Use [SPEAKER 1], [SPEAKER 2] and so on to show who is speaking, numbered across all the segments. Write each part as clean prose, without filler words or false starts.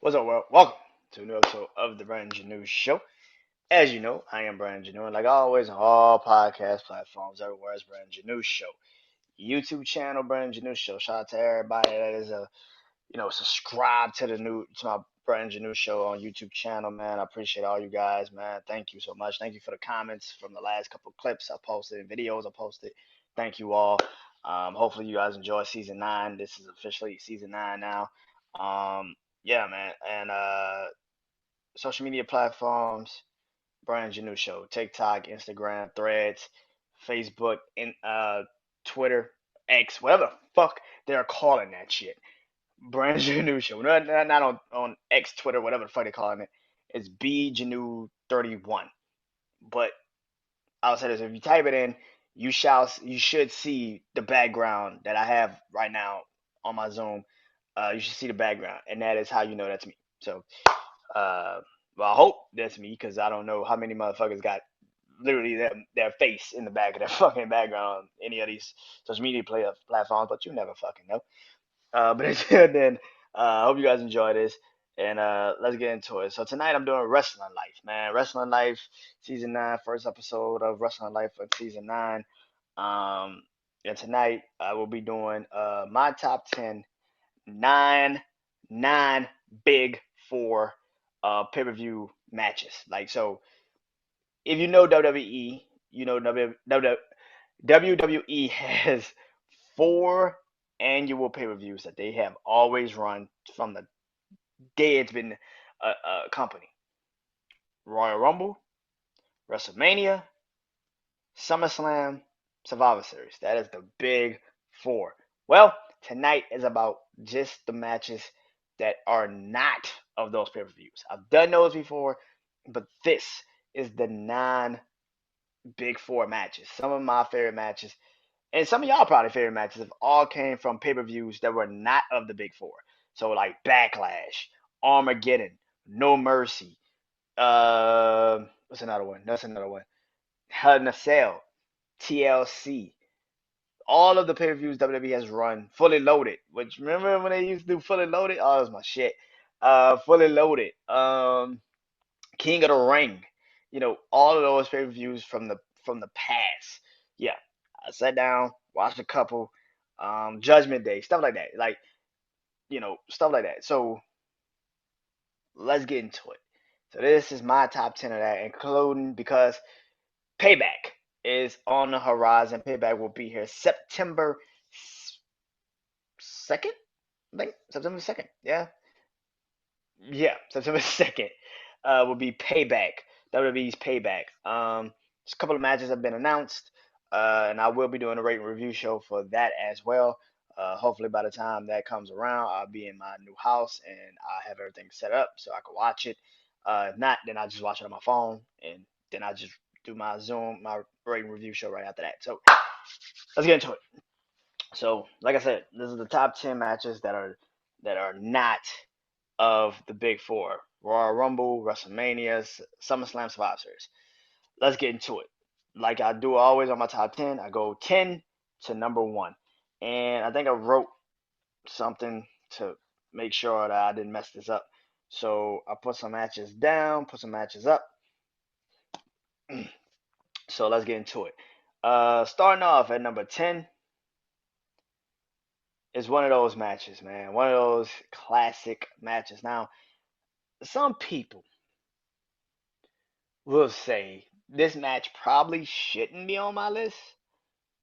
[SPEAKER 1] What's up, world? Welcome to a new episode of the BrandonJaneauShow. As you know, I am Brandon Janeau, and like always, on all podcast platforms, everywhere is BrandonJaneauShow. YouTube channel, BrandonJaneauShow. Shout out to everybody that is subscribe to my BrandonJaneauShow on YouTube channel, man. I appreciate all you guys, man. Thank you so much. Thank you for the comments from the last couple of clips I posted and videos I posted. Thank you all. Hopefully you guys enjoy season 9. This is officially season 9 now. Um, yeah, man, and social media platforms, Brian Janu Show, TikTok, Instagram, Threads, Facebook, and Twitter, X, whatever the fuck they're calling that shit. Brian Janu Show, not on X, Twitter, whatever the fuck they're calling it. It's BJanu31. But I'll say this: if you type it in, you should see the background that I have right now on my Zoom. You should see the background, and that is how you know that's me. So uh, well, I hope that's me because I don't know how many motherfuckers got literally their face in the back of their fucking background on any of these social media platforms, but you never fucking know. But until then, I hope you guys enjoy this. And let's get into it. So tonight I'm doing Wrestling Life, man. Wrestling Life, season 9, first episode of Wrestling Life of season 9. Um, and tonight I will be doing my top 10 nine big four pay-per-view matches. Like, so if you know WWE, you know WWE has four annual pay-per-views that they have always run from the day it's been a company. Royal Rumble, WrestleMania, SummerSlam, Survivor Series. That is the big four. Well, tonight is about just the matches that are not of those pay-per-views. I've done those before, but this is the non big four matches. Some of my favorite matches, and some of y'all probably favorite matches, have all came from pay-per-views that were not of the big four. So like Backlash, Armageddon, No Mercy. What's another one? That's another one. Hell in a Cell, TLC, all of the pay-per-views WWE has run fully loaded. Which remember when they used to do fully loaded? Oh, that was my shit. Fully loaded. King of the Ring. All of those pay-per-views from the past. Yeah, I sat down, watched a couple. Judgment Day, stuff like that. Like stuff like that. So let's get into it. So this is my top 10 of that, including because Payback is on the horizon. Payback will be here September 2nd, I think. September 2nd. Yeah. Yeah, September 2nd will be Payback. WWE's Payback. Just a couple of matches have been announced, and I will be doing a rate and review show for that as well. Hopefully, by the time that comes around, I'll be in my new house and I'll have everything set up so I can watch it. If not, then I'll just watch it on my phone, and then I'll just do my Zoom, my rate and review show right after that. So let's get into it. So, like I said, this is the top 10 matches that are not of the big four: Royal Rumble, WrestleMania, SummerSlam, Survivor Series. Let's get into it. Like I do always on my top 10, I go 10 to number 1. And I think I wrote something to make sure that I didn't mess this up. So I put some matches down, put some matches up. So let's get into it. Starting off at number 10 is one of those matches, man. One of those classic matches. Now, some people will say this match probably shouldn't be on my list,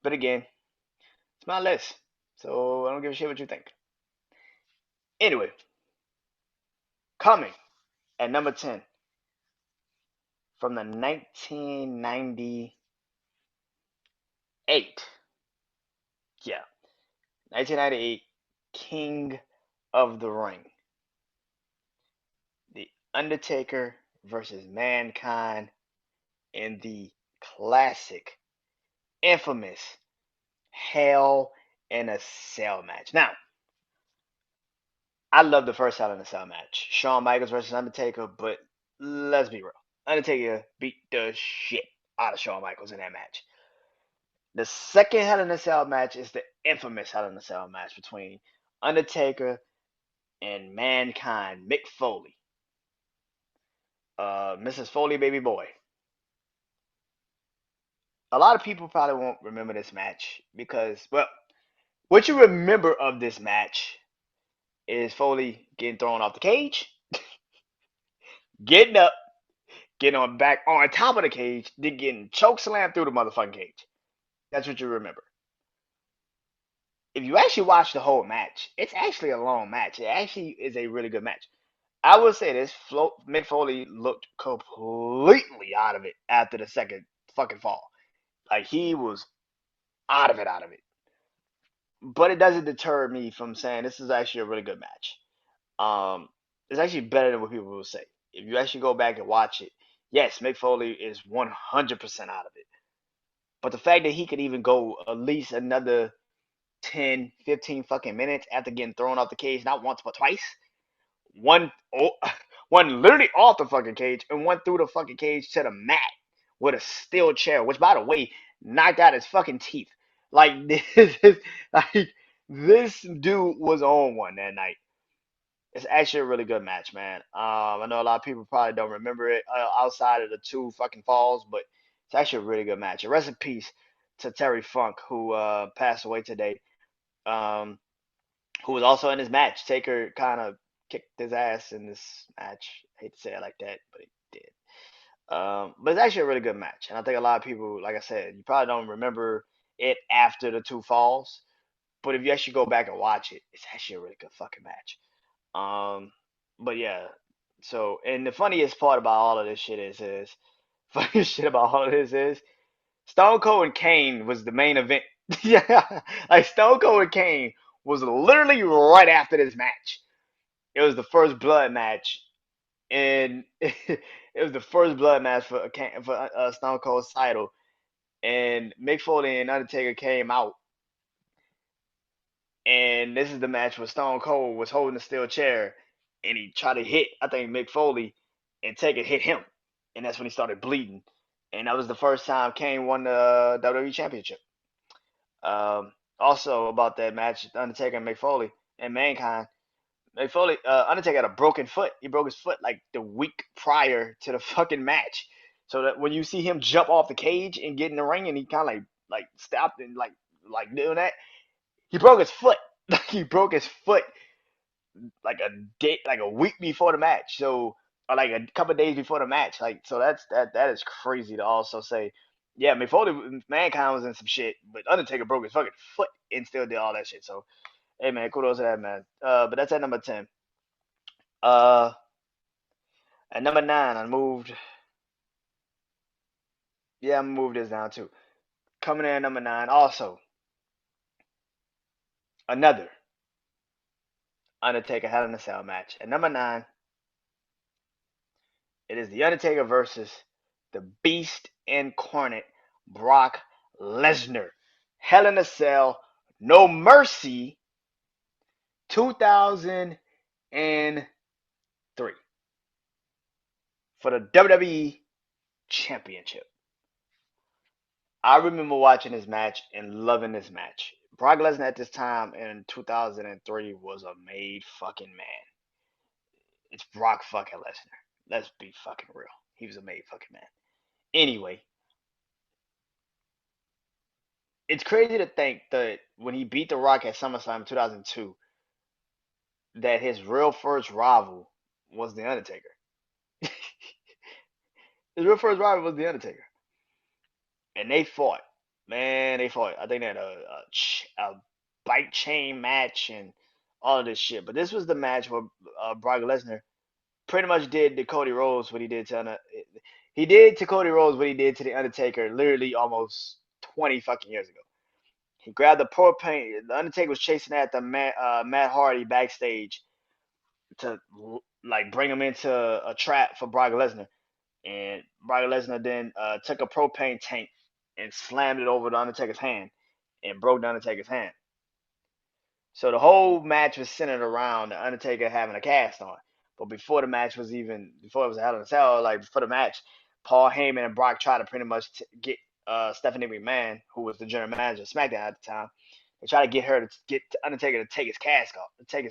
[SPEAKER 1] but again, it's my list, so I don't give a shit what you think. Anyway, coming at number 10 from the 1998, yeah, 1998 King of the Ring, The Undertaker versus Mankind in the classic, infamous Hell in a Cell match. Now, I love the first Hell in a Cell match, Shawn Michaels versus Undertaker, but let's be real. Undertaker beat the shit out of Shawn Michaels in that match. The second Hell in a Cell match is the infamous Hell in a Cell match between Undertaker and Mankind, Mick Foley. Mrs. Foley, baby boy. A lot of people probably won't remember this match because, well, what you remember of this match is Foley getting thrown off the cage, getting up, getting on back on top of the cage, then getting choke slammed through the motherfucking cage. That's what you remember. If you actually watch the whole match, it's actually a long match. It actually is a really good match. I will say this: Mick Foley looked completely out of it after the second fucking fall. Like he was out of it. But it doesn't deter me from saying this is actually a really good match. Um, it's actually better than what people will say. If you actually go back and watch it, yes, Mick Foley is 100% out of it. But the fact that he could even go at least another 10, 15 fucking minutes after getting thrown off the cage, not once but twice, one oh, one literally off the fucking cage and one through the fucking cage to the mat with a steel chair, which by the way knocked out his fucking teeth. Like like this dude was on one that night. It's actually a really good match, man. I know a lot of people probably don't remember it outside of the two fucking falls, but it's actually a really good match. And rest in peace to Terry Funk, who passed away today. Um, who was also in this match. Taker kind of kicked his ass in this match. I hate to say it like that, but he did. But it's actually a really good match, and I think a lot of people, like I said, you probably don't remember it after the two falls, but if you actually go back and watch it, it's actually a really good fucking match. Um, but yeah, so and the funniest part about all of this shit is funniest shit about all of this is Stone Cold and Kane was the main event. Yeah, like Stone Cold and Kane was literally right after this match. It was the first blood match, and it was the first blood match for Stone Cold's title. And Mick Foley and Undertaker came out, and this is the match where Stone Cold was holding the steel chair, and he tried to hit I think Mick Foley, and Taker hit him, and that's when he started bleeding. And that was the first time Kane won the WWE Championship. Also about that match, Undertaker and Mick Foley and Mankind. Mick Foley, Undertaker had a broken foot. He broke his foot like the week prior to the fucking match. So that when you see him jump off the cage and get in the ring, and he kind of like stopped and like doing that, he broke his foot. Like he broke his foot like a day, like a week before the match. So or like a couple of days before the match. Like so that is crazy to also say. Yeah, Mick Foley, Mankind was in some shit, but Undertaker broke his fucking foot and still did all that shit. So hey man, kudos to that man. But that's at number 10. Uh, at number 9, I moved. Yeah, I'm gonna move this down too. Coming in at number 9, also another Undertaker Hell in a Cell match. At number 9, it is the Undertaker versus the Beast Incarnate Brock Lesnar. Hell in a Cell, No Mercy, 2003 for the WWE Championship. I remember watching this match and loving this match. Brock Lesnar at this time in 2003 was a made fucking man. It's Brock fucking Lesnar. Let's be fucking real. He was a made fucking man. Anyway, it's crazy to think that when he beat The Rock at SummerSlam 2002, that his real first rival was The Undertaker. His real first rival was The Undertaker. And they fought. Man, they fought. I think they had a bike chain match and all of this shit. But this was the match where Brock Lesnar pretty much did to Cody Rhodes what he did to he did to Cody Rhodes what he did to the Undertaker literally almost 20 fucking years ago. He grabbed the propane. The Undertaker was chasing after Matt Hardy backstage to like bring him into a trap for Brock Lesnar. And Brock Lesnar then took a propane tank and slammed it over the Undertaker's hand and broke the Undertaker's hand. So the whole match was centered around the Undertaker having a cast on. But before it was a Hell in a Cell, like before the match, Paul Heyman and Brock tried to pretty much get Stephanie McMahon, who was the general manager of SmackDown at the time, They tried to get her to get Undertaker to take his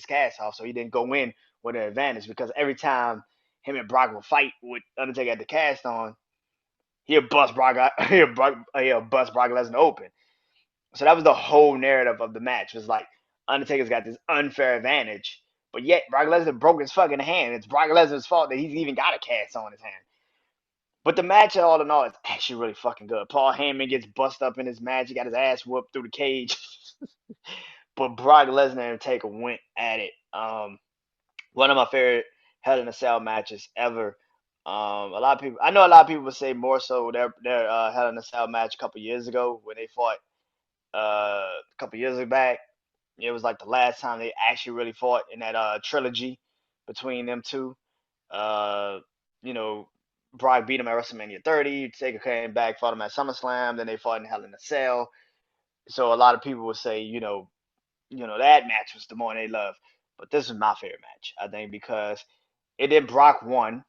[SPEAKER 1] cast off, so he didn't go in with an advantage. Because every time him and Brock would fight with Undertaker had the cast on, he'll bust Brock out, he'll bust Brock Lesnar open. So that was the whole narrative of the match. It was like Undertaker's got this unfair advantage, but yet Brock Lesnar broke his fucking hand. It's Brock Lesnar's fault that he's even got a cast on his hand. But the match, all in all, is actually really fucking good. Paul Heyman gets bust up in his match. He got his ass whooped through the cage. But Brock Lesnar and Taker went at it. One of my favorite Hell in a Cell matches ever. A lot of people, I know a lot of people would say more so their Hell in a Cell match a couple years ago when they fought a couple years back. It was like the last time they actually really fought in that trilogy between them two. Uh, you know, Brock beat him at WrestleMania 30. Taker came back, fought him at SummerSlam. Then they fought in Hell in a Cell. So a lot of people would say, that match was the one they love. But this is my favorite match, I think, because it did Brock won,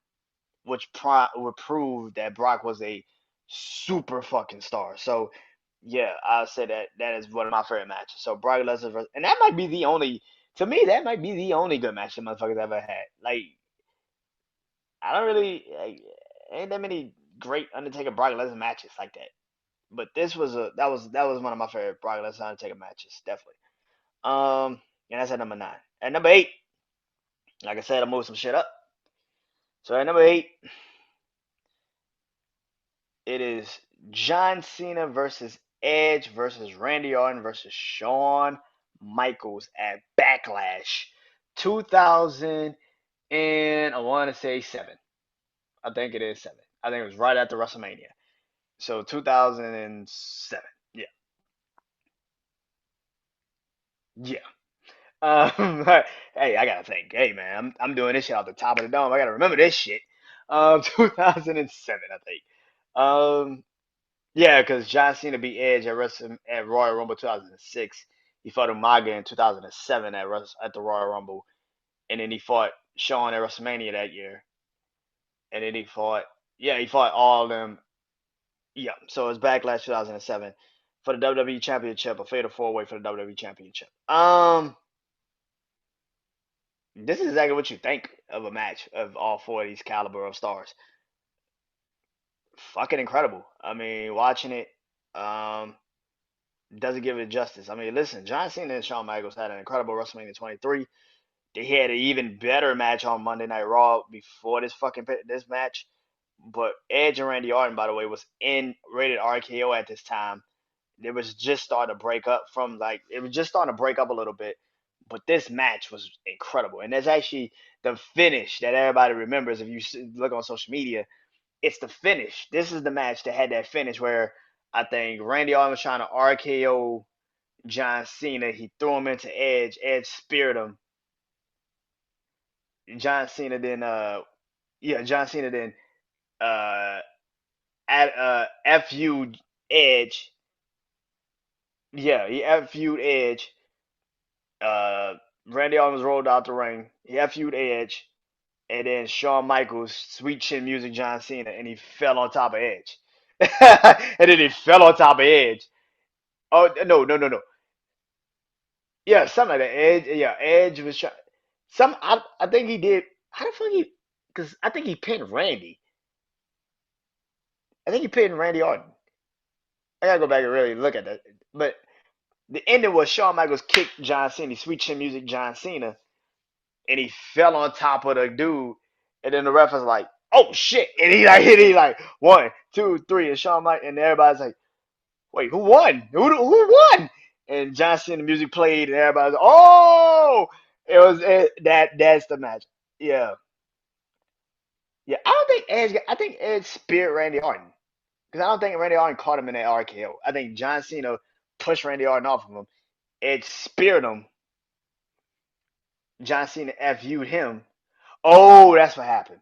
[SPEAKER 1] which would prove that Brock was a super fucking star. So yeah, I'll say that is one of my favorite matches. So Brock Lesnar, and that might be the only, to me, that might be the only good match the motherfuckers ever had. Like, I don't really, ain't that many great Undertaker Brock Lesnar matches like that. But this was that was one of my favorite Brock Lesnar Undertaker matches, definitely. And that's at number 9. At number 8, like I said, I moved some shit up. So at number 8, it is John Cena versus Edge versus Randy Orton versus Shawn Michaels at Backlash 2000 and I want to say 7. I think it is 7. I think it was right after WrestleMania. So 2007. Yeah. Yeah. Hey, I gotta think. Hey, man, I'm doing this shit off the top of the dome. I gotta remember this shit. 2007, I think. Um, yeah, because John Cena beat Edge at Royal Rumble 2006. He fought Umaga in 2007 at the Royal Rumble, and then he fought Shawn at WrestleMania that year, and then he fought all of them. Yeah, so it's Backlash 2007 for the WWE Championship, a fatal 4-way for the WWE Championship. This is exactly what you think of a match of all four of these caliber of stars. Fucking incredible. I mean, watching it um, doesn't give it justice. I mean, listen, John Cena and Shawn Michaels had an incredible WrestleMania 23. They had an even better match on Monday Night Raw before this match. But Edge and Randy Orton, by the way, was in rated RKO at this time. It was just starting to break up it was just starting to break up a little bit. But this match was incredible, and that's actually the finish that everybody remembers. If you look on social media, it's the finish. This is the match that had that finish where I think Randy Orton was trying to RKO John Cena. He threw him into Edge. Edge speared him. John Cena then John Cena then uh FU'd Edge. Yeah, he FU'd Edge. Uh Randy Orton was rolled out the ring. He FU'd Edge. And then Shawn Michaels, sweet chin music John Cena, and he fell on top of Edge. And then he fell on top of Edge. Oh no, no, no, no. Yeah, something like that. Edge, yeah, Edge was trying. I think he did. How the fuck he? Because I think he pinned Randy. I think he pinned Randy Orton. I gotta go back and really look at that. But the ending was Shawn Michaels kicked John Cena, sweet chin music John Cena, and he fell on top of the dude. And then the ref was like, "Oh shit!" And he like hit. He like 1, 2, 3, and Shawn Michaels, and everybody's like, "Wait, who won? Who won?" And John Cena music played, and everybody's like, "Oh!" That's the match. Yeah, yeah. I don't think Edge. I think Edge speared Randy Orton because I don't think Randy Orton caught him in that RKO. I think John Cena pushed Randy Orton off of him. Edge speared him. John Cena FU'd him. Oh, that's what happened.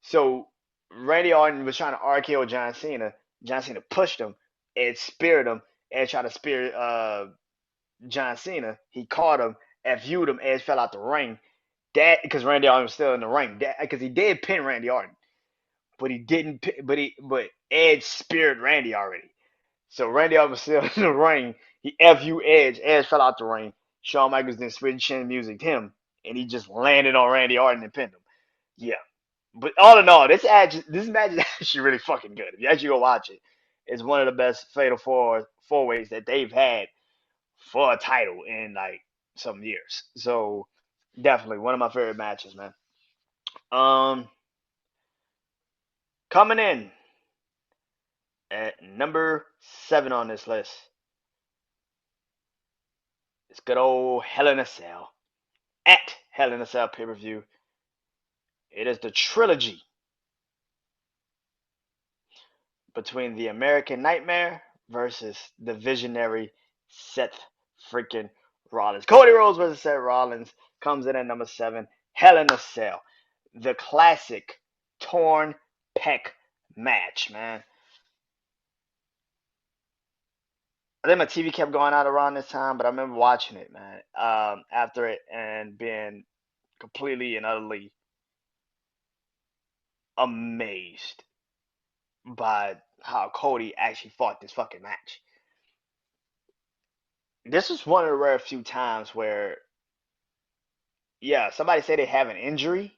[SPEAKER 1] So Randy Orton was trying to RKO John Cena. John Cena pushed him. Edge speared him. Edge tried to spear John Cena. He caught him. FU'd him. Edge fell out the ring. That because Randy Orton was still in the ring. That because he did pin Randy Orton, but he didn't. But Edge speared Randy already. So Randy Orton was still in the ring. He FU Edge. Edge fell out the ring. Shawn Michaels then switched chin music him, and he just landed on Randy Orton and pinned him. Yeah. But all in all, this match is actually really fucking good. If you actually go watch it, it's one of the best fatal four ways that they've had for a title in like some years. So definitely one of my favorite matches, man. Um, Coming in at number 7 on this list, it's good old Hell in a Cell. At Hell in a Cell pay per view, it is the trilogy between the American Nightmare versus the visionary Seth freaking Rollins. Cody Rhodes versus Seth Rollins comes in at number 7. Hell in a Cell. The classic torn pec match, man. I think my TV kept going out around this time, but I remember watching it, man, after it and being completely and utterly amazed by how Cody actually fought this fucking match. This is one of the rare few times where, yeah, somebody say they have an injury,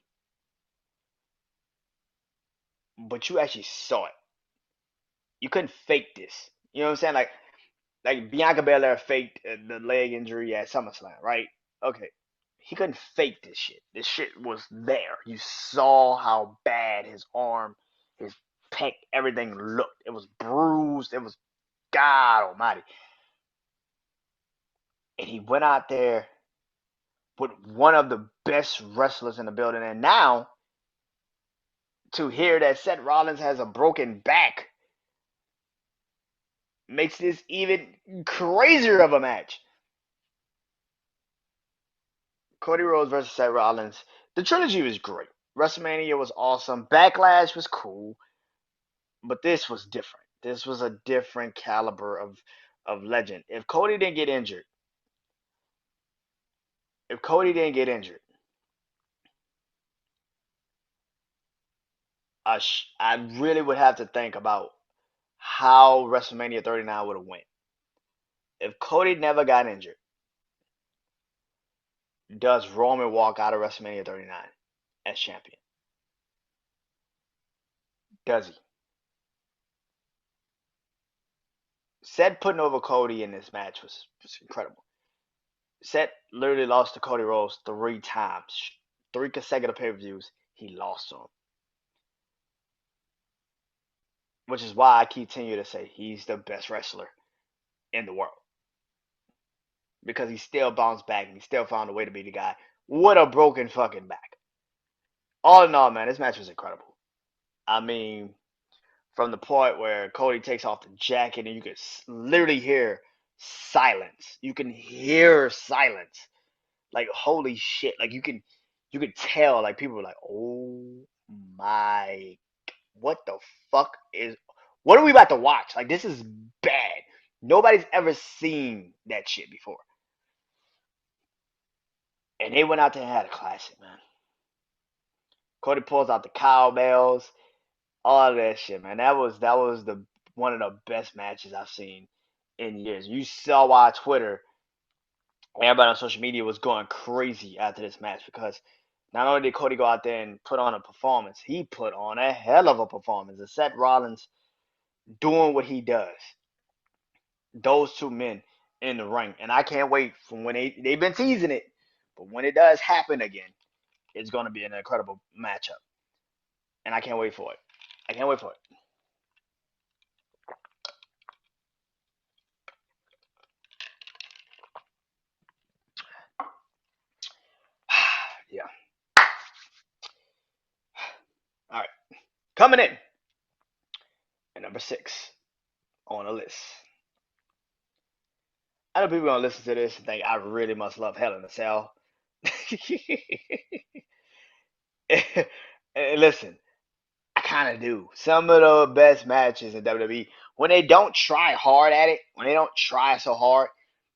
[SPEAKER 1] but you actually saw it. You couldn't fake this. You know what I'm saying? Like Bianca Belair faked the leg injury at SummerSlam, right? Okay, he couldn't fake this shit. This shit was there. You saw how bad his arm, his pec, everything looked. It was bruised. It was God Almighty. And he went out there with one of the best wrestlers in the building. And now to hear that Seth Rollins has a broken back makes this even crazier of a match. Cody Rhodes versus Seth Rollins. The trilogy was great. WrestleMania was awesome. Backlash was cool, but this was different. This was a different caliber of legend. If Cody didn't get injured, I really would have to think about how WrestleMania 39 would have went. If Cody never got injured, does Roman walk out of WrestleMania 39 as champion? Does he? Seth putting over Cody in this match was incredible. Seth literally lost to Cody Rhodes 3 times, 3 consecutive pay-per-views. He lost to him, which is why I continue to say he's the best wrestler in the world because he still bounced back and he still found a way to be the guy with a broken fucking back. All in all, man, this match was incredible. I mean, from the point where Cody takes off the jacket and you could literally hear silence. You can hear silence. Like holy shit. Like you could tell like people were like, "Oh my, what the fuck is what are we about to watch? Like this is bad. Nobody's ever seen that shit before." And they went out there and had a classic, man. Cody pulls out the cowbells, all of that shit, man. That was the one of the best matches I've seen in years. You saw why Twitter, everybody on social media was going crazy after this match because not only did Cody go out there and put on a performance, he put on a hell of a performance. And Seth Rollins doing what he does. Those two men in the ring, and I can't wait from when they've been teasing it, but when it does happen again, it's going to be an incredible matchup, and I can't wait for it. I can't wait for it. Yeah. All right. Coming in at number 6 on the list. I know people gonna listen to this and think I really must love Hell in a Cell. Listen, I kind of do. Some of the best matches in WWE, when they don't try hard at it, when they don't try so hard,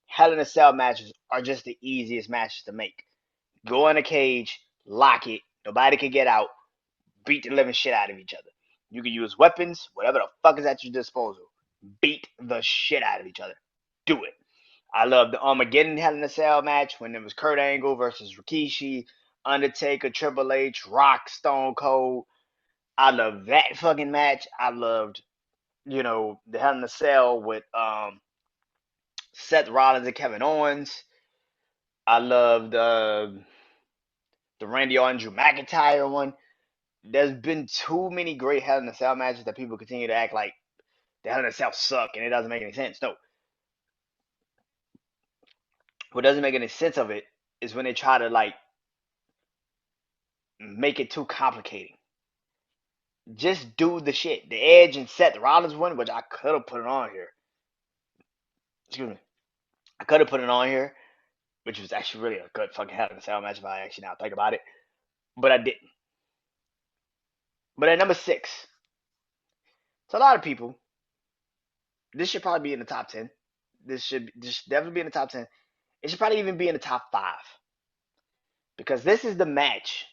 [SPEAKER 1] Hell in a Cell matches are just the easiest matches to make. Go in a cage, lock it, nobody can get out, beat the living shit out of each other. You can use weapons, whatever the fuck is at your disposal. Beat the shit out of each other. Do it. I love the Armageddon Hell in a Cell match when it was Kurt Angle versus Rikishi, Undertaker, Triple H, Rock, Stone Cold. I love that fucking match. I loved, the Hell in a Cell with Seth Rollins and Kevin Owens. I loved the Randy Orton Drew McIntyre one. There's been too many great Hell in a Cell matches that people continue to act like the Hell in a Cell suck and it doesn't make any sense. No, what doesn't make any sense of it is when they try to like make it too complicated. Just do the shit. The Edge and Seth Rollins one, which I could have put it on here. Excuse me. I could have put it on here, which was actually really a good fucking Hell in a Cell match if I actually now think about it. But I didn't. But at number 6, to a lot of people, this should probably be in the top 10. This should definitely be in the top 10. It should probably even be in the top 5. Because this is the match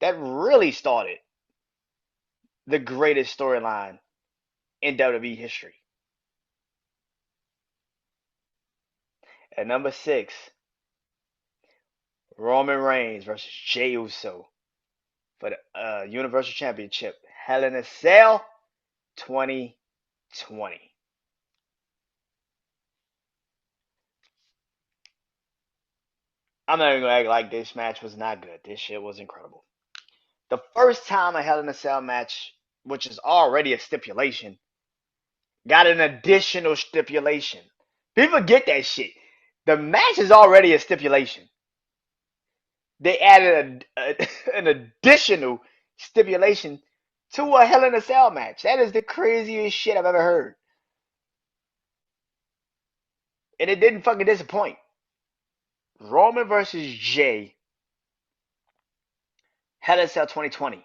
[SPEAKER 1] that really started the greatest storyline in WWE history. At number 6, Roman Reigns versus Jey Uso for the Universal Championship. Hell in a Cell 2020. I'm not even gonna act like this match was not good. This shit was incredible. The first time a Hell in a Cell match, which is already a stipulation, got an additional stipulation. People get that shit. The match is already a stipulation. They added an additional stipulation to a Hell in a Cell match. That is the craziest shit I've ever heard. And it didn't fucking disappoint. Roman versus Jey, Hell in a Cell 2020,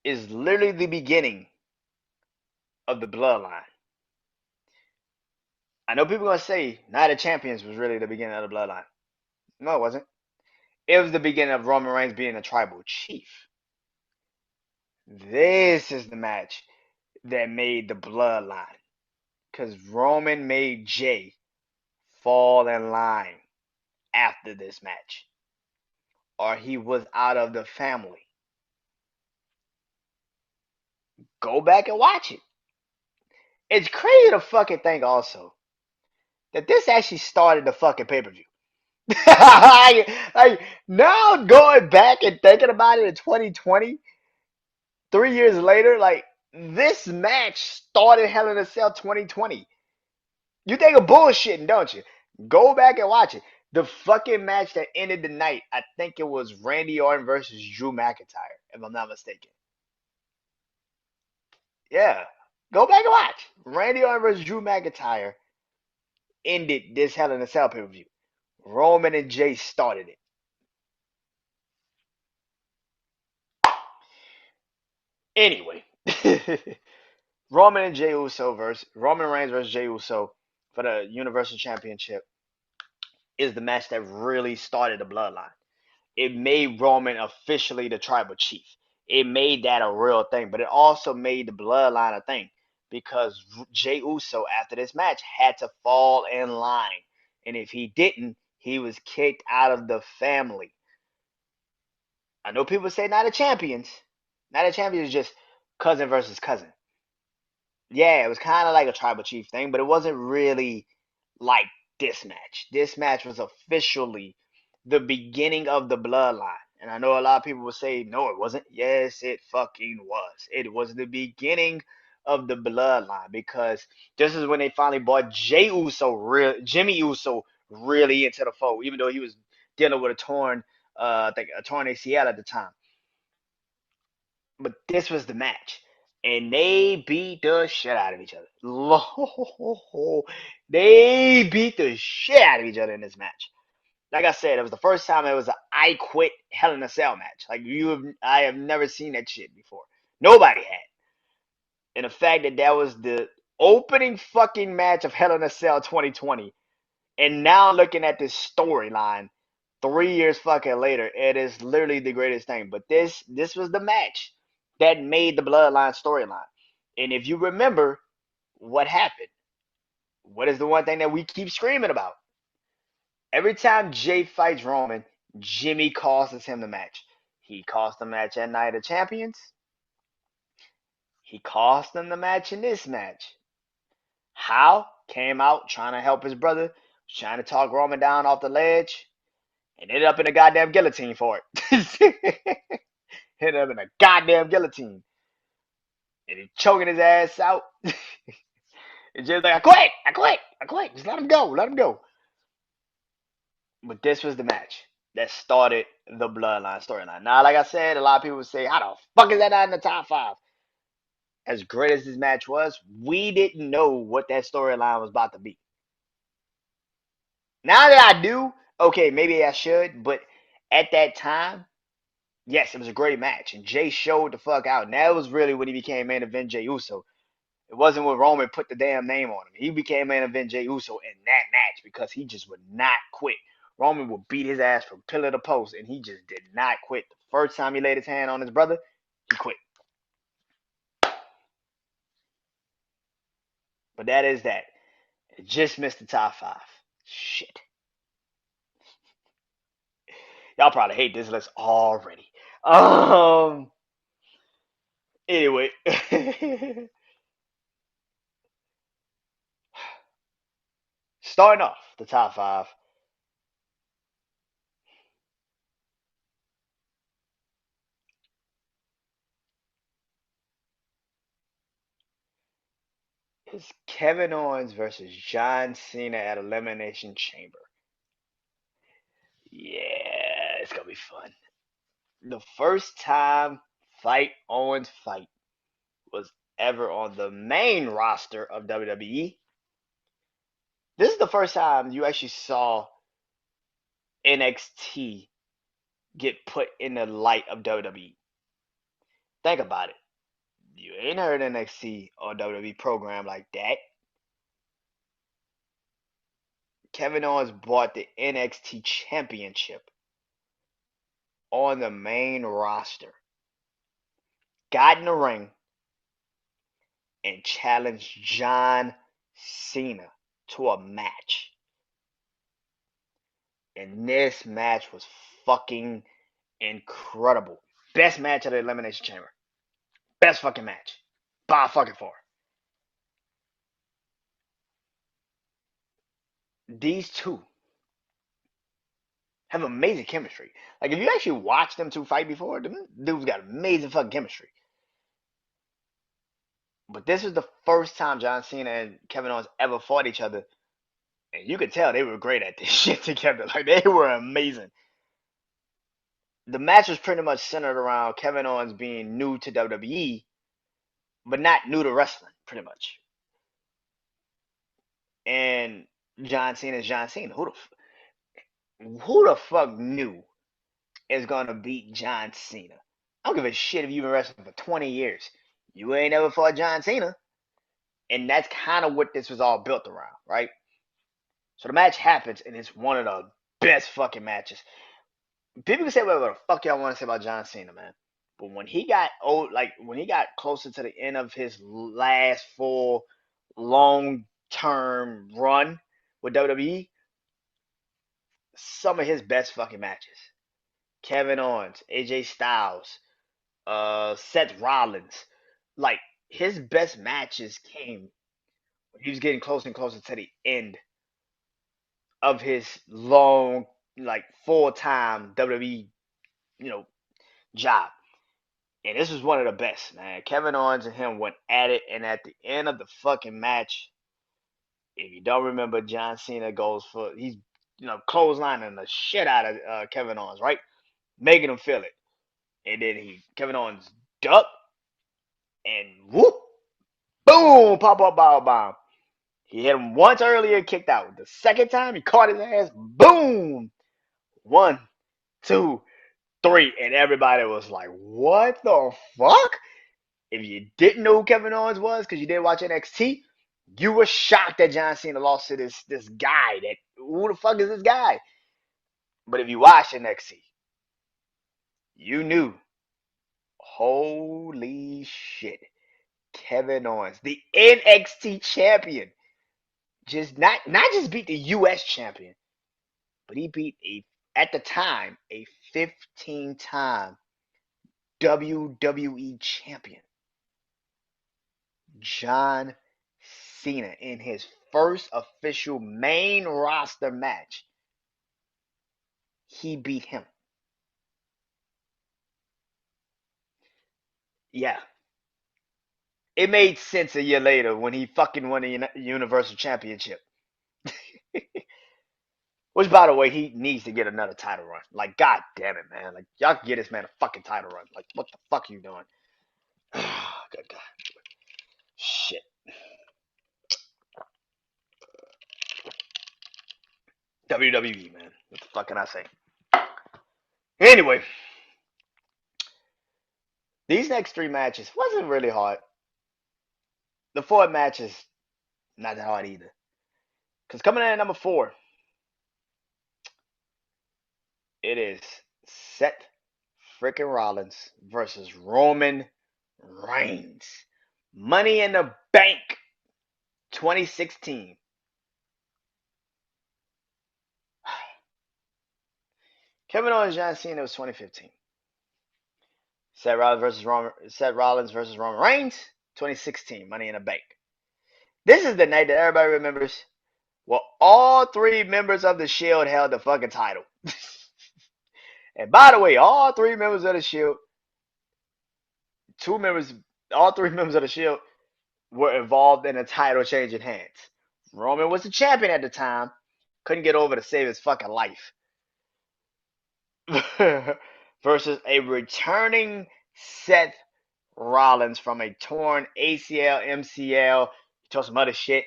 [SPEAKER 1] is literally the beginning of the bloodline. I know people are going to say Night of Champions was really the beginning of the bloodline. No, it wasn't. It was the beginning of Roman Reigns being a tribal chief. This is the match that made the bloodline. Because Roman made Jey fall in line after this match, or he was out of the family. Go back and watch it. It's crazy to fucking think also that this actually started the fucking pay-per-view. like, now going back and thinking about it in 2020, 3 years later, like this match started Hell in a Cell 2020. You think of bullshitting, don't you? Go back and watch it. The fucking match that ended the night, I think it was Randy Orton versus Drew McIntyre, if I'm not mistaken. Yeah. Go back and watch. Randy Orton versus Drew McIntyre ended this Hell in a Cell pay per view. Roman and Jey started it. Anyway, Roman Reigns versus Jey Uso for the Universal Championship is the match that really started the bloodline. It made Roman officially the tribal chief. It made that a real thing, but it also made the bloodline a thing because Jey Uso after this match had to fall in line, and if he didn't, he was kicked out of the family. I know people say not a champions. Not a champion is just cousin versus cousin. Yeah, it was kind of like a tribal chief thing, but it wasn't really like this match. This match was officially the beginning of the bloodline. And I know a lot of people will say, no, it wasn't. Yes, it fucking was. It was the beginning of the bloodline because this is when they finally brought Jimmy Uso really into the fold, even though he was dealing with I think a torn ACL at the time. But this was the match. And they beat the shit out of each other. They beat the shit out of each other in this match. Like I said, it was the first time it was an I Quit Hell in a Cell match. I have never seen that shit before. Nobody had. And the fact that that was the opening fucking match of Hell in a Cell 2020, and now looking at this storyline 3 years fucking later, it is literally the greatest thing. But this was the match that made the bloodline storyline. And if you remember what happened, What is the one thing that we keep screaming about? Every time Jay fights Roman, Jimmy costs him the match. He cost the match at Night of Champions. He cost him the match in this match. How? Came out trying to help his brother, trying to talk Roman down off the ledge, and ended up in a goddamn guillotine for it. Ended up in a goddamn guillotine. And he choking his ass out. And Jay's like, I quit, I quit, I quit. Just let him go, let him go. But this was the match that started the Bloodline storyline. Now, like I said, a lot of people would say, how the fuck is that not in the top five? As great as this match was, we didn't know what that storyline was about to be. Now that I do, okay, maybe I should, but at that time, yes, it was a great match. And Jay showed the fuck out. And that was really when he became main event Jey Uso. It wasn't when Roman put the damn name on him. He became main event Jey Uso in that match because he just would not quit. Roman would beat his ass from pillar to post, and he just did not quit. The first time he laid his hand on his brother, he quit. But that is that. It just missed the top five. Shit. Y'all probably hate this list already. Anyway. Starting off the top five. Is Kevin Owens versus John Cena at Elimination Chamber. Yeah, it's gonna be fun. The first time Fight Owens fight was ever on the main roster of WWE. This is the first time you actually saw NXT get put in the light of WWE. Think about it. You ain't heard NXT or WWE program like that. Kevin Owens bought the NXT Championship on the main roster, got in the ring, and challenged John Cena to a match. And this match was fucking incredible. Best match of the Elimination Chamber. Best fucking match. By fucking far. These two have amazing chemistry. Like, if you actually watched them two fight before, them dudes got amazing fucking chemistry. But this was the first time John Cena and Kevin Owens ever fought each other. And you could tell they were great at this shit together. Like, they were amazing. The match was pretty much centered around Kevin Owens being new to WWE, but not new to wrestling, pretty much. And John Cena is John Cena. Who the fuck knew is gonna beat John Cena? I don't give a shit if you've been wrestling for 20 years. You ain't never fought John Cena. And that's kind of what this was all built around, right? So the match happens, and it's one of the best fucking matches. People can say whatever the fuck y'all want to say about John Cena, man. But when he got old, like when he got closer to the end of his last full long term run with WWE, some of his best fucking matches. Kevin Owens, AJ Styles, Seth Rollins. Like his best matches came when he was getting closer and closer to the end of his long, like full time WWE, you know, job. And this was one of the best, man. Kevin Owens and him went at it, and at the end of the fucking match, if you don't remember, John Cena goes for he's clotheslining the shit out of Kevin Owens, right, making him feel it, and then Kevin Owens duck and whoop, boom, pop up power bomb. He hit him once earlier, kicked out. The second time he caught his ass, boom, 1, 2, 3, and everybody was like, "What the fuck?" If you didn't know who Kevin Owens was because you didn't watch NXT, you were shocked that John Cena lost to this guy. That who the fuck is this guy? But if you watched NXT, you knew. Holy shit. Kevin Owens, the NXT champion, just not just beat the U.S. champion, but he beat at the time a 15-time WWE champion, John Cena, in his first official main roster match. He beat him. Yeah. It made sense a year later when he fucking won the Universal Championship. Which, by the way, he needs to get another title run. Like, god damn it, man. Like, y'all can get this man a fucking title run. Like, what the fuck are you doing? Good god. Shit. WWE, man. What the fuck can I say? Anyway, these next three matches wasn't really hard. The fourth match is not that hard either. Because coming in at number 4, it is Seth freaking Rollins versus Roman Reigns. Money in the Bank 2016. Kevin Owens, John Cena was 2015. Seth Rollins versus Roman Reigns 2016. Money in the Bank. This is the night that everybody remembers. Well, all 3 members of the Shield held the fucking title. And by the way, all 3 members of the Shield, all 3 members of the Shield were involved in a title changing hands. Roman was the champion at the time, couldn't get over to save his fucking life. Versus a returning Seth Rollins from a torn ACL, MCL, he told some other shit.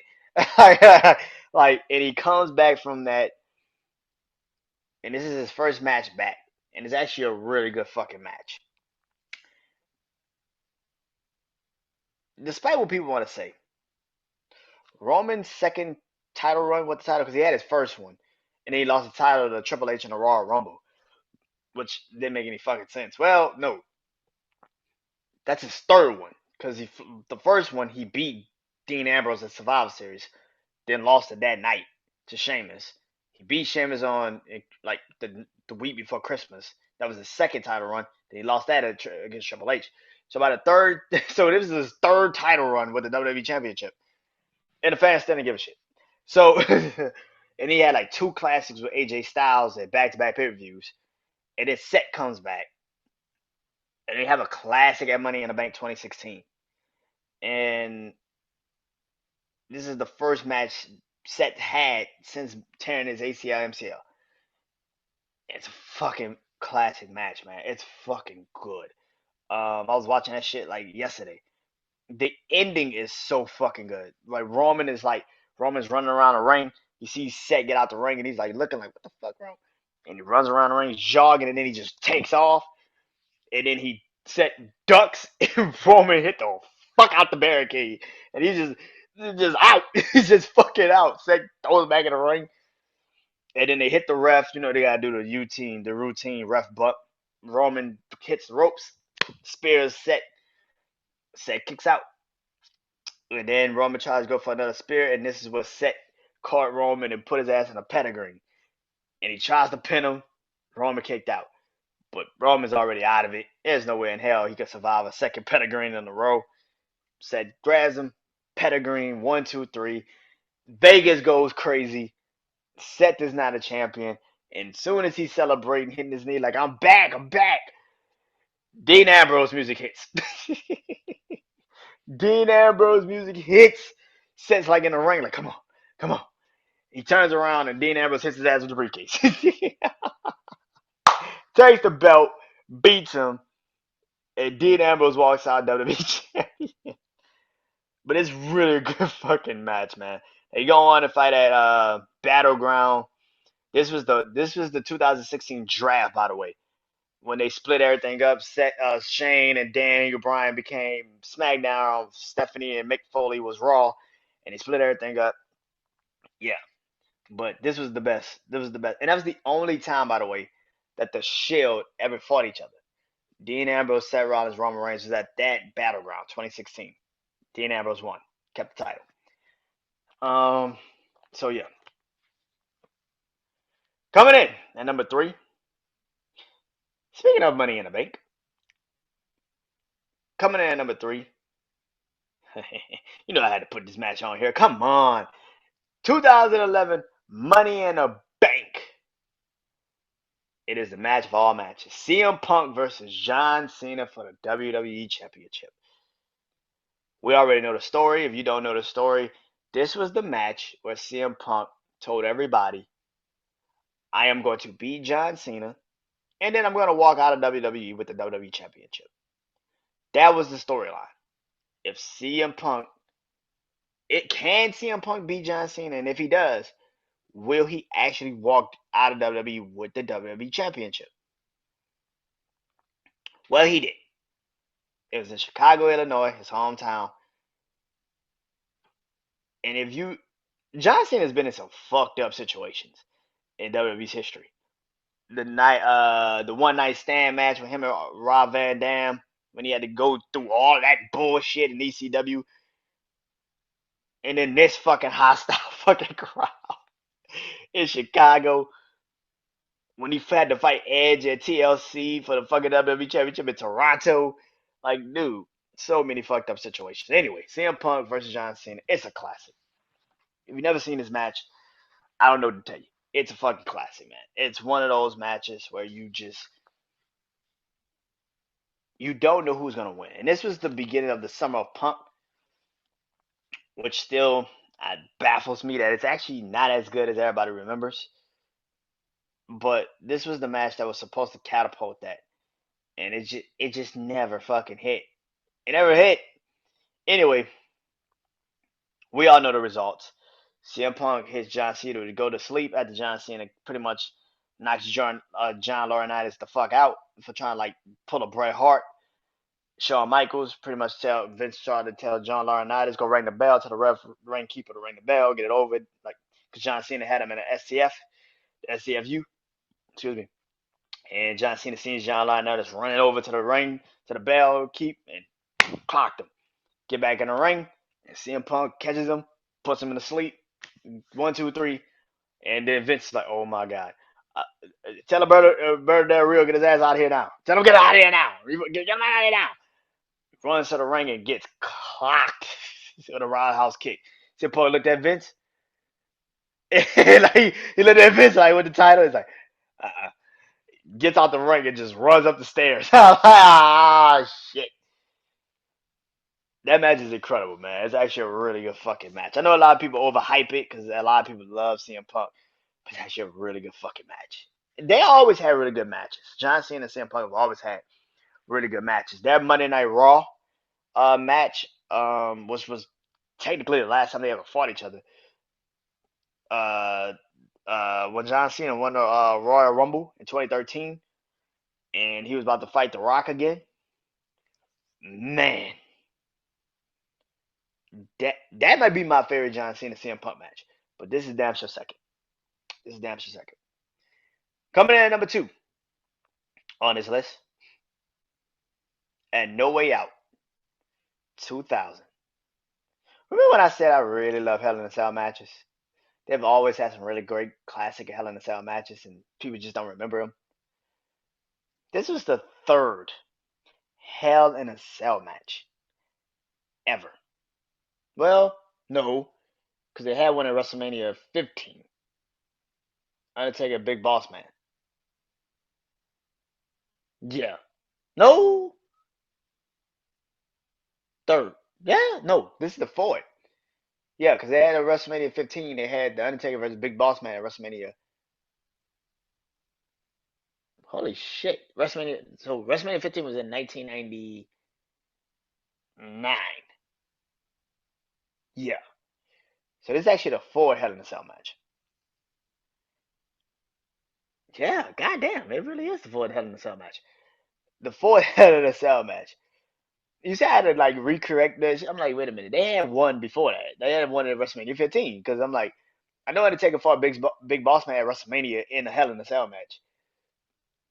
[SPEAKER 1] Like, and he comes back from that, and this is his first match back, and it's actually a really good fucking match. Despite what people want to say, Roman's second title run with the title, because he had his first one, and then he lost the title to Triple H in the Royal Rumble, which didn't make any fucking sense. Well, no, that's his third one, because the first one he beat Dean Ambrose at Survivor Series, then lost it that night to Sheamus. He beat Sheamus on like the week before Christmas. That was his second title run. Then he lost that against Triple H. So by the third, so this is his third title run with the WWE Championship, and the fans didn't give a shit. So, and he had like 2 classics with AJ Styles at back-to-back pay-per-views, and then Seth comes back, and they have a classic at Money in the Bank 2016, and this is the first match Seth had since tearing his ACL MCL. It's a fucking classic match, man. It's fucking good. I was watching that shit like yesterday. The ending is so fucking good. Like Roman's running around the ring. You see Seth get out the ring and he's like looking like what the fuck, bro? And he runs around the ring, he's jogging, and then he just takes off. And then he Seth ducks and Roman hit the fuck out the barricade. And he's just out. He's just fucking out. Seth throws back in the ring. And then they hit the ref. You know they gotta do the routine ref bump. Roman hits the ropes, spears Seth. Seth kicks out. And then Roman tries to go for another spear, and this is what Seth caught Roman and put his ass in a pedigree. And he tries to pin him. Roman kicked out. But Roman's already out of it. There's no way in hell he could survive a second pedigree in a row. Seth grabs him. Pedigree, 1, 2, 3. Vegas goes crazy. Seth is not a champion. And soon as he's celebrating, hitting his knee like, I'm back, I'm back. Dean Ambrose music hits. Dean Ambrose music hits. Seth's like in the ring, like, come on, come on. He turns around and Dean Ambrose hits his ass with the briefcase. Takes the belt, beats him, and Dean Ambrose walks out WWE champion. But it's really a good fucking match, man. They go on to fight at Battleground. This was the 2016 draft, by the way, when they split everything up. Shane and Daniel Bryan became SmackDown. Stephanie and Mick Foley was Raw, and they split everything up. Yeah, but this was the best. This was the best, and that was the only time, by the way, that the Shield ever fought each other. Dean Ambrose, Seth Rollins, Roman Reigns was at that Battleground 2016. Dean Ambrose won, kept the title. Um, So yeah, coming in at number 3. Speaking of Money in the Bank, coming in at number 3. You know I had to put this match on here. Come on, 2011 Money in the Bank. It is the match of all matches. CM Punk versus John Cena for the WWE Championship. We already know the story. If you don't know the story, this was the match where CM Punk told everybody, I am going to beat John Cena, and then I'm going to walk out of WWE with the WWE Championship. That was the storyline. If CM Punk, can CM Punk beat John Cena? And if he does, will he actually walk out of WWE with the WWE Championship? Well, he did. It was in Chicago, Illinois, his hometown. And if you, John Cena has been in some fucked up situations in WWE's history. The one night stand match with him and Rob Van Dam when he had to go through all that bullshit in ECW, and then this fucking hostile fucking crowd in Chicago when he had to fight Edge at TLC for the fucking WWE Championship in Toronto. Like, dude, so many fucked up situations. Anyway, CM Punk versus John Cena, it's a classic. If you've never seen this match, I don't know what to tell you. It's a fucking classic, man. It's one of those matches where you don't know who's gonna win. And this was the beginning of the summer of Punk, which still baffles me that it's actually not as good as everybody remembers. But this was the match that was supposed to catapult that, and it just never fucking hit. It never hit. Anyway, we all know the results. CM Punk hits John Cena to go to sleep after John Cena pretty much knocks John Laurinaitis the fuck out for trying to like pull a Bret Hart. Shawn Michaels pretty much tell Vince tried to tell John Laurinaitis go ring the bell to the ring keeper to ring the bell, get it over like because John Cena had him in an SCFU, excuse me, and John Cena sees John Laurinaitis running over to the ring to the bell keep and clocked him. Get back in the ring and CM Punk catches him, puts him in the sleep. 1, 2, 3, and then Vince is like, "Oh my god." Tell Alberto Del Rio get his ass out of here now. Tell him get out of here now. Get him out of here now. Runs to the ring and gets clocked with a roundhouse kick. See, Paul looked at Vince. Like, he looked at Vince like with the title. He's like, uh-uh. Gets out the ring and just runs up the stairs. Ah, shit. That match is incredible, man. It's actually a really good fucking match. I know a lot of people overhype it because a lot of people love CM Punk, but it's actually a really good fucking match. They always had really good matches. John Cena and CM Punk have always had really good matches. Their Monday Night Raw match, which was technically the last time they ever fought each other. Uh, when John Cena won the Royal Rumble in 2013, and he was about to fight The Rock again. Man, that might be my favorite John Cena CM Punk match. But this is damn sure second. This is damn sure second. Coming in at number 2 on this list, and No Way Out, 2000. Remember when I said I really love Hell in a Cell matches? They've always had some really great classic Hell in a Cell matches, and people just don't remember them. This was the third Hell in a Cell match ever. Well, no, because they had one at WrestleMania 15. Undertaker, Big Boss Man. Yeah. No, third. Yeah, no, this is the fourth. Yeah, because they had a WrestleMania 15. They had the Undertaker versus Big Boss Man at WrestleMania. Holy shit, WrestleMania. So WrestleMania 15 was in 1999. Yeah. So this is actually the fourth Hell in a Cell match. Yeah, goddamn, it really is the fourth Hell in a Cell match. The fourth Hell in a Cell match. You said I had to like recorrect this. I'm like, wait a minute. They had one before that. They had one at WrestleMania 15 because I'm like, I know Undertaker fought Big Boss Man at WrestleMania in the Hell in a Cell match,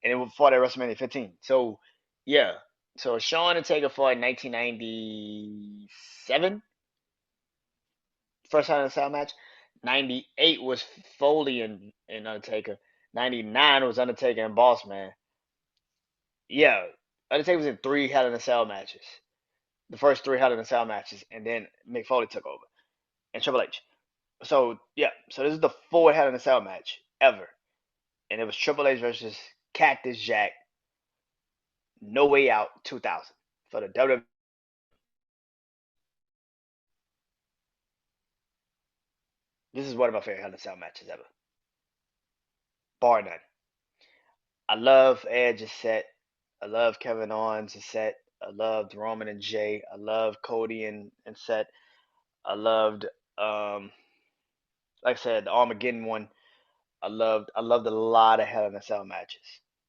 [SPEAKER 1] and it fought at WrestleMania 15. So yeah, so Shawn Undertaker fought in 1997, first Hell in a Cell match. 98 was Foley and Undertaker. 99 was Undertaker and Boss Man. Yeah, Undertaker was in three Hell in a Cell matches. The first three Hell in a Cell matches, and then Mick Foley took over and Triple H. So yeah, so this is the fourth Hell in a Cell match ever, and it was Triple H versus Cactus Jack, No Way Out 2000 for the WWE. This is one of my favorite Hell in a Cell matches ever, bar none. I love Edge's set. I love Kevin Owens' set. I loved Roman and Jay. I loved Cody and set. I loved like I said, the Armageddon one. I loved a lot of Hell in a Cell matches.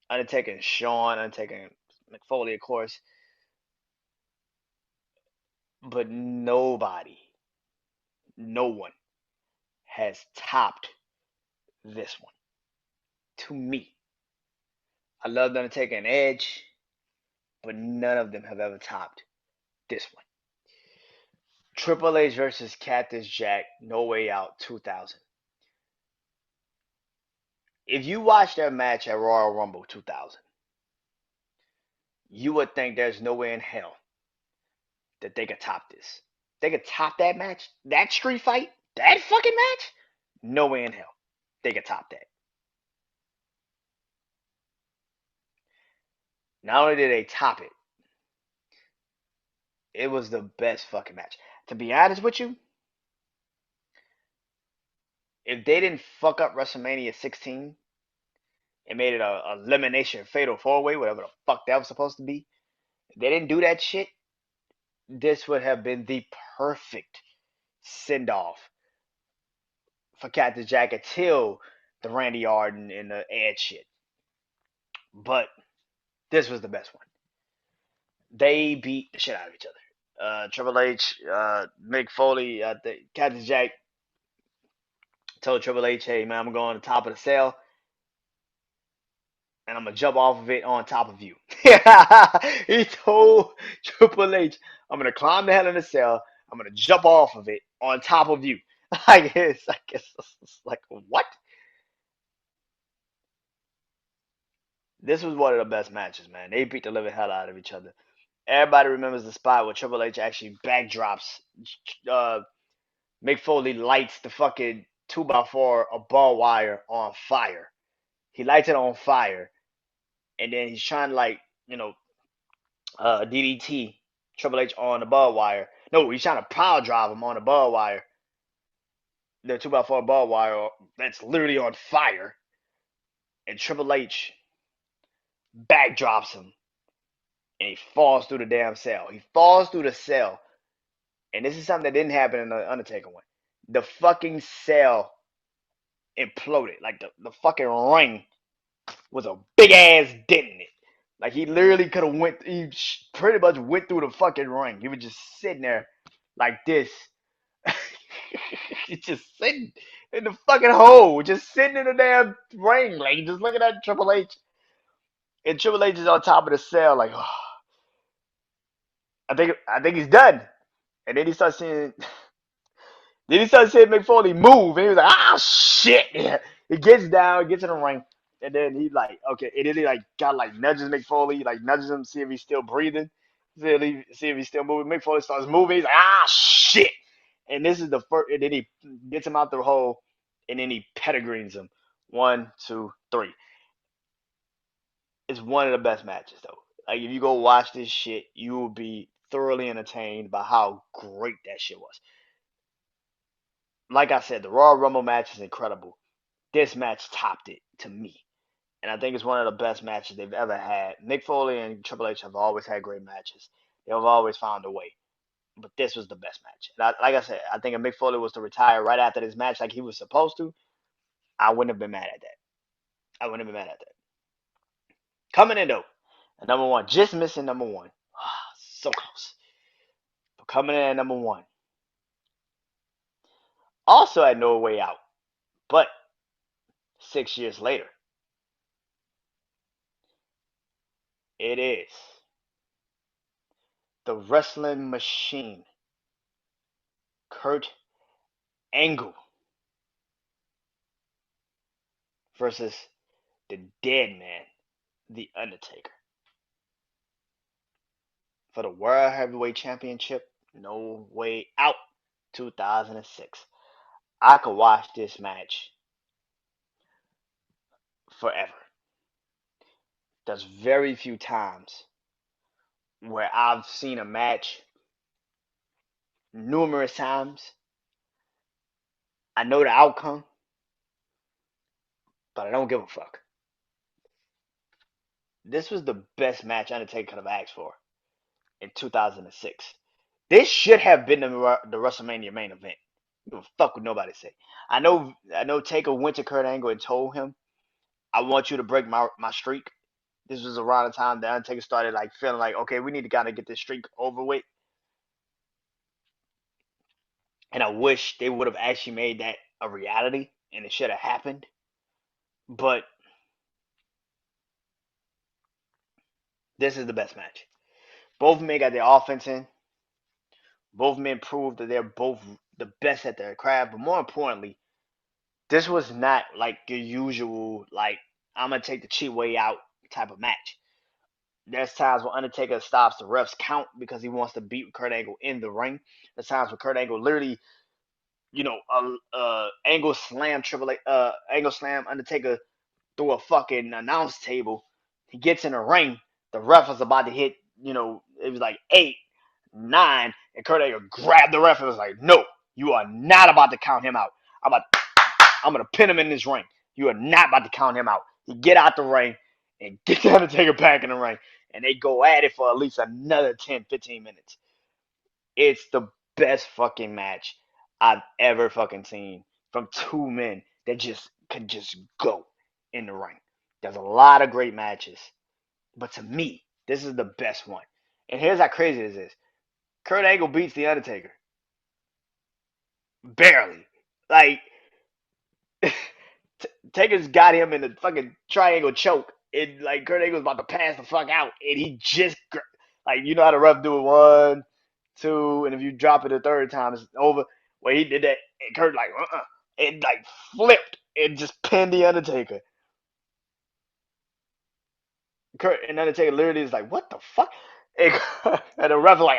[SPEAKER 1] Undertaker and Shawn, Undertaker and McFoley, of course, but nobody, no one has topped this one to me. I loved Undertaker and Edge, but none of them have ever topped this one. Triple H versus Cactus Jack, No Way Out 2000. If you watch that match at Royal Rumble 2000, you would think there's no way in hell that they could top this. They could top that match, that street fight, that fucking match. No way in hell they could top that. Not only did they top it, it was the best fucking match. To be honest with you, if they didn't fuck up WrestleMania 16 and made it a elimination fatal four way, whatever the fuck that was supposed to be, if they didn't do that shit, this would have been the perfect send off for Cactus Jack until the Randy Orton and the Edge shit. But this was the best one. They beat the shit out of each other. Triple H, Mick Foley, Cactus Jack told Triple H, "Hey man, I'm going to the top of the cell and I'm gonna jump off of it on top of you." He told Triple H, "I'm gonna climb the hell in the cell. I'm gonna jump off of it on top of you." I guess it's like what? This was one of the best matches, man. They beat the living hell out of each other. Everybody remembers the spot where Triple H actually backdrops. Uh, Mick Foley lights the fucking 2x4 a ball wire on fire. He lights it on fire, and then he's trying to DDT Triple H on the ball wire. No, he's trying to power drive him on the ball wire. The 2x4 ball wire that's literally on fire, and Triple H backdrops him, and he falls through the damn cell. He falls through the cell, and this is something that didn't happen in the Undertaker one. The fucking cell imploded. Like the fucking ring was a big ass dent in it. Like he literally could have went. He pretty much went through the fucking ring. He was just sitting there like this. He's just sitting in the fucking hole, just sitting in the damn ring, like just looking at Triple H. And Triple H is on top of the cell, like, oh, I think he's done. And then he starts seeing Then he started seeing McFoley move, and he was like, "Ah, shit!" Yeah. He gets down, gets in the ring, and then he like, okay, and then he like got like nudges McFoley, like nudges him, see if he's still breathing, see if he's still moving. McFoley starts moving. He's like, "Ah, shit!" And this is the first, and then he gets him out the hole, and then he pedigrees him. One, two, three. It's one of the best matches though. Like if you go watch this shit, you will be thoroughly entertained by how great that shit was. Like I said, the Royal Rumble match is incredible. This match topped it to me. And I think it's one of the best matches they've ever had. Mick Foley and Triple H have always had great matches. They've always found a way. But this was the best match. And like I said, I think if Mick Foley was to retire right after this match like he was supposed to, I wouldn't have been mad at that. I wouldn't have been mad at that. Coming in though, at number one, just missing number one. So close. But coming in at number one. Also at No Way Out. But 6 years later, it is the wrestling machine, Kurt Angle, versus the dead man, The Undertaker, for the World Heavyweight Championship. No Way Out 2006. I could watch this match forever. There's very few times where I've seen a match numerous times. I know the outcome, but I don't give a fuck. This was the best match Undertaker could have asked for in 2006. This should have been the WrestleMania main event. Give a fuck what nobody say. I know Taker went to Kurt Angle and told him, I want you to break my streak. This was around the time that Undertaker started like feeling like, okay, we need to kind of get this streak over with. And I wish they would have actually made that a reality and it should have happened. But this is the best match. Both men got their offense in. Both men proved that they're both the best at their craft. But more importantly, this was not like your usual, like, I'm going to take the cheap way out type of match. There's times when Undertaker stops the refs count because he wants to beat Kurt Angle in the ring. There's times when Kurt Angle literally, Angle slam Angle slam Undertaker through a fucking announce table. He gets in the ring. The ref was about to hit, it was like 8, 9, and Kurt Angle grabbed the ref and was like, "No, you are not about to count him out. I'm about, I'm gonna pin him in this ring. You are not about to count him out." He get out the ring and get the Undertaker back in the ring, and they go at it for at least another 10, 15 minutes. It's the best fucking match I've ever fucking seen from two men that just could just go in the ring. There's a lot of great matches, but to me, this is the best one. And here's how crazy this is. Kurt Angle beats The Undertaker. Barely. Like, Taker's got him in the fucking triangle choke. And, like, Kurt Angle's about to pass the fuck out. And he just, like, you know how the ref do it 1, 2, and if you drop it a third time, it's over. Where he did that, and Kurt, like, It, like, flipped and just pinned The Undertaker. Kurt and Undertaker literally is like, what the fuck? And, and the ref was like,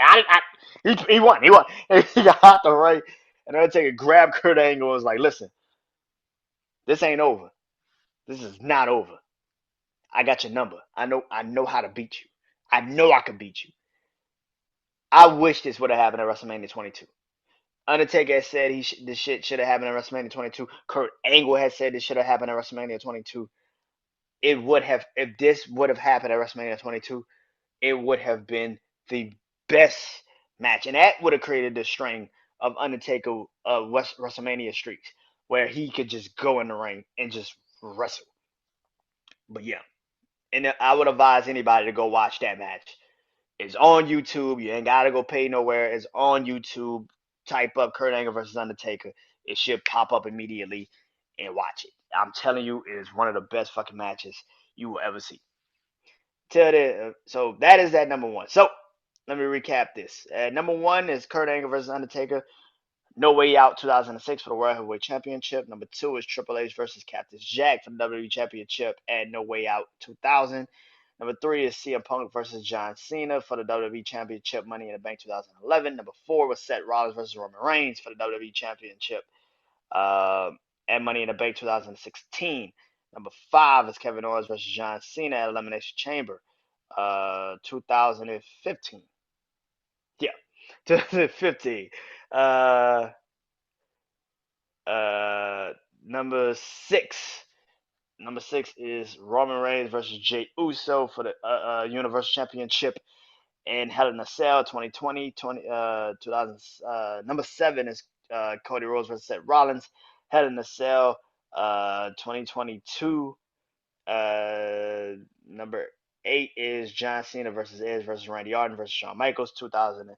[SPEAKER 1] he won, he won. And he got out the ring. And Undertaker grabbed Kurt Angle and was like, listen, this ain't over. This is not over. I got your number. I know how to beat you. I know I can beat you. I wish this would have happened at WrestleMania 22. Undertaker has said this shit should have happened at WrestleMania 22. Kurt Angle has said this should have happened at WrestleMania 22. It would have, if this would have happened at WrestleMania 22, it would have been the best match, and that would have created the string of Undertaker WrestleMania streaks where he could just go in the ring and just wrestle. But yeah, and I would advise anybody to go watch that match. It's on YouTube. You ain't gotta go pay nowhere. It's on YouTube. Type up Kurt Angle versus Undertaker. It should pop up immediately and watch it. I'm telling you, it is one of the best fucking matches you will ever see. So that is that number one. So let me recap this. Number one is Kurt Angle versus Undertaker. No Way Out 2006 for the World Heavyweight Championship. Number two is Triple H versus Cactus Jack for the WWE Championship at No Way Out 2000. Number three is CM Punk versus John Cena for the WWE Championship Money in the Bank 2011. Number four was Seth Rollins versus Roman Reigns for the WWE Championship at Money in the Bank 2016. Number five is Kevin Owens versus John Cena at Elimination Chamber 2015. Yeah, 2015. Uh, uh, number six. Number six is Roman Reigns versus Jey Uso for the Universal Championship in Hell in a Cell 2020. 2000. Number seven is Cody Rhodes versus Seth Rollins. Hell in a Cell 2022. Number eight is John Cena versus Edge versus Randy Orton versus Shawn Michaels 2000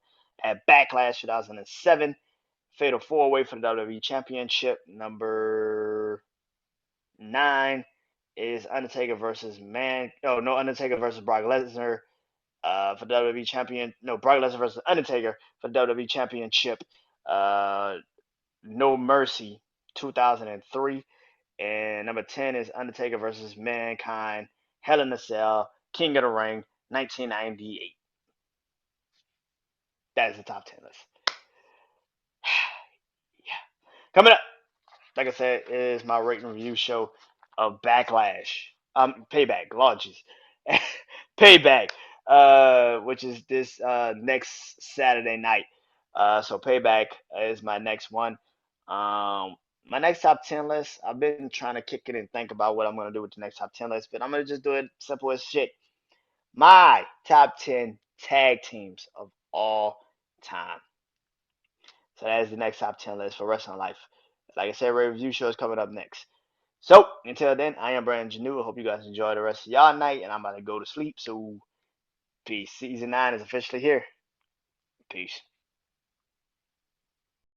[SPEAKER 1] at Backlash 2007. Fatal Four Way for the WWE Championship. Number nine is Undertaker versus Undertaker versus Brock Lesnar for the WWE Champion. No, Brock Lesnar versus Undertaker for the WWE Championship. No Mercy 2003. And number 10 is Undertaker versus Mankind, Hell in a Cell, King of the Ring, 1998. That is the top 10 list. Yeah. Coming up, like I said, is my rate and review show of Backlash. Payback. Lord jeez. Payback. Which is this next Saturday night. So Payback is my next one. My next top 10 list, I've been trying to kick it and think about what I'm going to do with the next top 10 list, but I'm going to just do it simple as shit. My top 10 tag teams of all time. So that is the next top 10 list for Wrestling Life. Like I said, review show is coming up next. So until then, I am Brandon Janeau. I hope you guys enjoy the rest of y'all night, and I'm about to go to sleep. So peace. Season 9 is officially here. Peace.